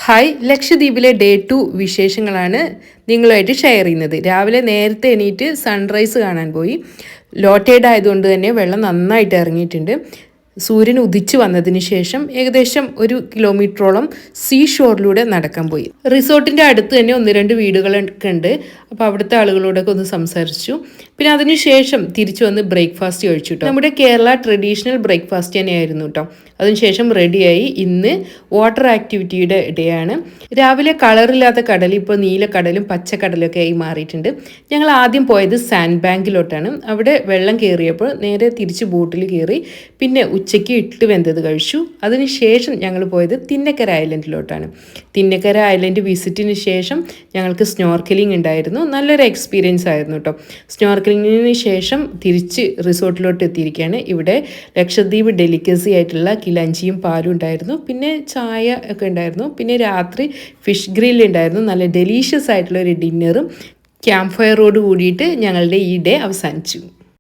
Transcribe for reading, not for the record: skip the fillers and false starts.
Hi, ലക്ഷദ്വീപിലെ day 2 വിശേഷങ്ങളാണ് നിങ്ങളുമായിട്ട് ഷെയർ ചെയ്യുന്നത്. രാവിലെ നേരത്തെ എണീറ്റ് സൺറൈസ് കാണാൻ പോയി. ലോ ടൈഡ് ആയതുകൊണ്ട് തന്നെ വെള്ളം നന്നായിട്ട് ഇറങ്ങിയിട്ടുണ്ട്. സൂര്യൻ ഉദിച്ചു വന്നതിന് ശേഷം ഏകദേശം 1 കിലോമീറ്ററോളം സീ ഷോറിലൂടെ നടക്കാൻ പോയി. റിസോർട്ടിൻ്റെ അടുത്ത് തന്നെ 1-2 വീടുകളൊക്കെ ഉണ്ട്. അപ്പോൾ അവിടുത്തെ ആളുകളോടൊക്കെ ഒന്ന് സംസാരിച്ചു. പിന്നെ അതിനുശേഷം തിരിച്ചു വന്ന് ബ്രേക്ക്ഫാസ്റ്റ് കഴിച്ചു കേട്ടോ. നമ്മുടെ കേരള ട്രഡീഷണൽ ബ്രേക്ക്ഫാസ്റ്റ് തന്നെയായിരുന്നു കേട്ടോ. അതിനുശേഷം റെഡിയായി. ഇന്ന് വാട്ടർ ആക്ടിവിറ്റിയുടെ ഡേ ആണ്. രാവിലെ കളറില്ലാത്ത കടൽ ഇപ്പോൾ നീല കടലും പച്ചക്കടലൊക്കെ ആയി മാറിയിട്ടുണ്ട്. ഞങ്ങൾ ആദ്യം പോയത് സാൻഡ് ബാങ്കിലോട്ടാണ്. അവിടെ വെള്ളം കയറിയപ്പോൾ നേരെ തിരിച്ച് ബോട്ടിൽ കയറി. പിന്നെ ഉച്ചയ്ക്ക് ഇട്ട് വെന്തത് കഴിച്ചു. അതിനുശേഷം ഞങ്ങൾ പോയത് തിന്നക്കര ഐലൻഡിലോട്ടാണ്. തിന്നക്കര ഐലൻഡ് വിസിറ്റിന് ശേഷം ഞങ്ങൾക്ക് സ്നോർക്കലിംഗ് ഉണ്ടായിരുന്നു. നല്ലൊരു എക്സ്പീരിയൻസ് ആയിരുന്നു കേട്ടോ. സ്നോർക്കലിങ്ങിന് ശേഷം തിരിച്ച് റിസോർട്ടിലോട്ട് എത്തിയിരിക്കുകയാണ്. ഇവിടെ ലക്ഷദ്വീപ് ഡെലിക്കസി ആയിട്ടുള്ള കിലഞ്ചിയും പാലും ഉണ്ടായിരുന്നു. പിന്നെ ചായ ഒക്കെ ഉണ്ടായിരുന്നു. പിന്നെ രാത്രി ഫിഷ് ഗ്രിൽ ഉണ്ടായിരുന്നു. നല്ല ഡെലീഷ്യസ് ആയിട്ടുള്ള ഒരു ഡിന്നറും ക്യാമ്പ് ഫയറോട് കൂടിയിട്ട് ഞങ്ങളുടെ ഈ ഡേ അവസാനിച്ചു.